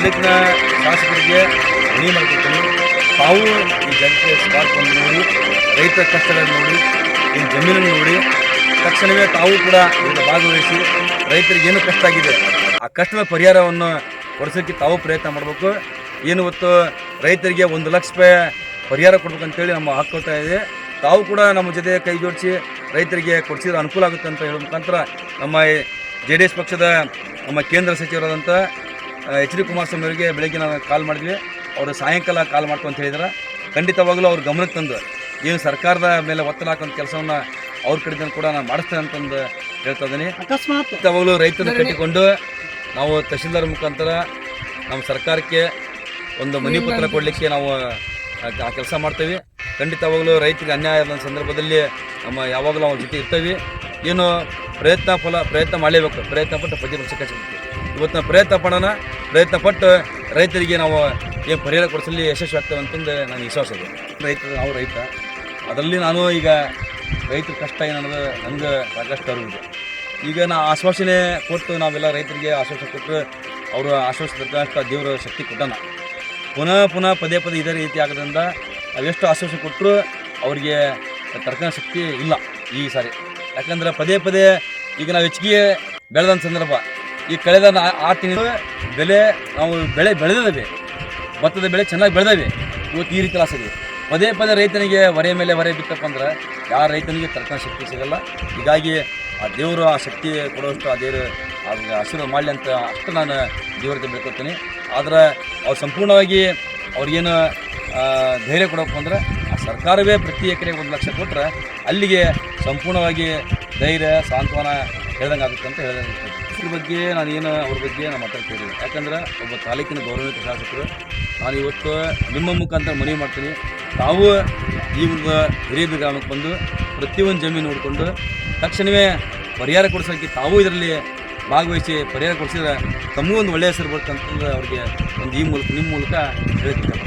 ತಾಲೂಕಿನ ಶಾಸಕರಿಗೆ ಮನವಿ ಮಾಡ್ಕೊಳ್ತೀನಿ. ತಾವು ಈ ಜನತೆ ಸ್ಪಾಟ್ ಬಂದು ನೋಡಿ, ರೈತರ ಕಷ್ಟಗಳನ್ನು ನೋಡಿ, ಈ ಜಮೀನನ್ನು ನೋಡಿ, ತಕ್ಷಣವೇ ತಾವು ಕೂಡ ಇದರಲ್ಲಿ ಭಾಗವಹಿಸಿ ರೈತರಿಗೆ ಏನು ಕಷ್ಟ ಆಗಿದೆ ಆ ಕಷ್ಟದ ಪರಿಹಾರವನ್ನು ಕೊಡಿಸೋಕ್ಕೆ ತಾವು ಪ್ರಯತ್ನ ಮಾಡಬೇಕು. ಏನು ಇವತ್ತು ರೈತರಿಗೆ 1 ಲಕ್ಷ ರೂಪಾಯಿ ಪರಿಹಾರ ಕೊಡ್ಬೇಕಂತೇಳಿ ನಮ್ಮ ಹಾಕ್ಕೊಳ್ತಾ ಇದೆ. ತಾವು ಕೂಡ ನಮ್ಮ ಜೊತೆ ಕೈ ಜೋಡಿಸಿ ರೈತರಿಗೆ ಕೊಡಿಸಿದ್ರೆ ಅನುಕೂಲ ಆಗುತ್ತೆ ಅಂತ ಹೇಳೋ ಮುಖಾಂತರ ನಮ್ಮ JDS ಪಕ್ಷದ ನಮ್ಮ ಕೇಂದ್ರ ಸಚಿವರಾದಂಥ HD ಕುಮಾರಸ್ವಾಮಿ ಅವರಿಗೆ ಬೆಳಗ್ಗೆ ನಾನು ಕಾಲ್ ಮಾಡಿದ್ವಿ. ಅವರು ಸಾಯಂಕಾಲ ಕಾಲ್ ಮಾಡ್ತು ಅಂತ ಹೇಳಿದ್ರೆ ಖಂಡಿತವಾಗಲೂ ಅವ್ರ ಗಮನಕ್ಕೆ ತಂದು ಏನು ಸರ್ಕಾರದ ಮೇಲೆ ಒತ್ತಡ ಹಾಕೋಂಥ ಕೆಲಸವನ್ನು ಅವ್ರ ಕಡೆಯಿಂದ ಕೂಡ ನಾನು ಮಾಡಿಸ್ತೇನೆ ಅಂತಂದು ಹೇಳ್ತಾ ಇದ್ದೀನಿ. ಖಂಡಿತವಾಗಲೂ ರೈತರನ್ನು ಕಟ್ಟಿಕೊಂಡು ನಾವು ತಹಶೀಲ್ದಾರ್ ಮುಖಾಂತರ ನಮ್ಮ ಸರ್ಕಾರಕ್ಕೆ ಒಂದು ಮನವಿ ಪತ್ರ ಕೊಡಲಿಕ್ಕೆ ನಾವು ಆ ಕೆಲಸ ಮಾಡ್ತೇವೆ. ಖಂಡಿತವಾಗಲೂ ರೈತರಿಗೆ ಅನ್ಯಾಯ ಆದ ಸಂದರ್ಭದಲ್ಲಿ ನಮ್ಮ ಯಾವಾಗಲೂ ಅವ್ರ ಜೊತೆ ಇರ್ತೀವಿ. ಏನು ಪ್ರಯತ್ನ ಮಾಡಲೇಬೇಕು. ಪ್ರಯತ್ನ ಪಟ್ಟು ಪ್ರತಿಪಕ್ಷ ಸಿಗ್ತೀವಿ. ಇವತ್ತು ನಾವು ಪ್ರಯತ್ನ ಪಟ್ಟು ರೈತರಿಗೆ ನಾವು ಏನು ಪರಿಹಾರ ಕೊಡಿಸಲಿ ಯಶಸ್ವಿ ಆಗ್ತೇವೆ ಅಂತಂದು ನನಗೆ ವಿಶ್ವಾಸ ಇದೆ. ನಾವು ರೈತ ಅದರಲ್ಲಿ ನಾನು ಈಗ ರೈತರ ಕಷ್ಟ ಏನನ್ನೋದು ನನಗೆ ಸಾಕಷ್ಟು ಅರಿವಿದೆ. ಈಗ ನಾ ಆಶ್ವಾಸನೆ ಕೊಟ್ಟು ನಾವೆಲ್ಲ ರೈತರಿಗೆ ಆಶ್ವಾಸನೆ ಕೊಟ್ಟರೆ ಅವರು ಆಶ್ವಾಸನೆ ತಕ್ಕಂಥ ದೇವರ ಶಕ್ತಿ ಕೊಟ್ಟಾನ. ಪುನಃ ಪದೇ ಇದೇ ರೀತಿ ಆಗೋದ್ರಿಂದ ನಾವೆಷ್ಟು ಆಶ್ವಾಸನೆ ಕೊಟ್ಟರು ಅವರಿಗೆ ತಡ್ಕೊಳ್ಳೋ ಶಕ್ತಿ ಇಲ್ಲ ಈ ಸಾರಿ. ಯಾಕಂದ್ರೆ ಪದೇ ಈಗ ನಾವು ಹೆಚ್ಚಿಗೆ ಬೆಳೆದಂಥ ಸಂದರ್ಭ ಈ ಕಳೆದ 6 ತಿಂಗಳು ಬೆಲೆ ನಾವು ಬೆಳೆದಿದ್ದೇವೆ. ಭತ್ತದ ಬೆಳೆ ಚೆನ್ನಾಗಿ ಬೆಳೆದೇವೆ. ಇವತ್ತು ಈ ರೀತಿ ಲಾಸ್ ಇದೆ. ಪದೇ ರೈತನಿಗೆ ಹೊರೆ ಮೇಲೆ ಹೊರೆ ಬಿತ್ತಪ್ಪ ಅಂದ್ರೆ ಯಾರ ರೈತನಿಗೆ ತಡ್ಕೊಳ್ಳೋ ಶಕ್ತಿ ಸಿಗಲ್ಲ. ಹೀಗಾಗಿ ಆ ದೇವರು ಆ ಶಕ್ತಿ ಕೊಡುವಷ್ಟು ಆ ದೇವರು ಅವ್ರಿಗೆ ಆಶೀರ್ವಾದ ಮಾಡಲಿ ಅಂತ ಅಷ್ಟು ನಾನು ದೇವರಿಗೆ ಬೇಡ್ಕೊಳ್ತೀನಿ. ಆದರೆ ಅವ್ರು ಸಂಪೂರ್ಣವಾಗಿ ಅವ್ರಿಗೇನು ಧೈರ್ಯ ಕೊಡಬೇಕು ಅಂದ್ರೆ ಆ ಸರ್ಕಾರವೇ ಪ್ರತಿ ಎಕರೆಗೆ 1 ಲಕ್ಷ ಕೊಟ್ಟರೆ ಅಲ್ಲಿಗೆ ಸಂಪೂರ್ಣವಾಗಿ ಧೈರ್ಯ ಸಾಂತ್ವನ ಹೇಳ್ದಂಗೆ ಆಗುತ್ತೆ ಅಂತ ಹೇಳಿದಂಗೆ. ಇದ್ರ ಬಗ್ಗೆ ಅವ್ರ ಬಗ್ಗೆ ನಾನು ಮಾತಾಡ್ತೀನಿ. ಯಾಕಂದ್ರೆ ಒಬ್ಬ ತಾಲೂಕಿನ ಗೌರವಿತ ಶಾಸಕರು ನಾನು ಇವತ್ತು ನಿಮ್ಮ ಮುಖಾಂತರ ಮನವಿ ಮಾಡ್ತೀನಿ. ತಾವು ಈ ಒಂದು ಹಿರಿಯ ಗ್ರಾಮಕ್ಕೆ ಬಂದು ಪ್ರತಿಯೊಂದು ಜಮೀನು ನೋಡಿಕೊಂಡು ತಕ್ಷಣವೇ ಪರಿಹಾರ ಕೊಡಿಸೋಕ್ಕೆ ತಾವು ಇದರಲ್ಲಿ ಭಾಗವಹಿಸಿ ಪರಿಹಾರ ಕೊಡಿಸಿದ್ರೆ ತಮಗೂ ಒಂದು ಒಳ್ಳೆಯ ಹೆಸರು ಬರ್ತಂತಂದು ಅವ್ರಿಗೆ ಒಂದು ನಿಮ್ಮ ಮೂಲಕ ಹೇಳ್ತೀನಿ.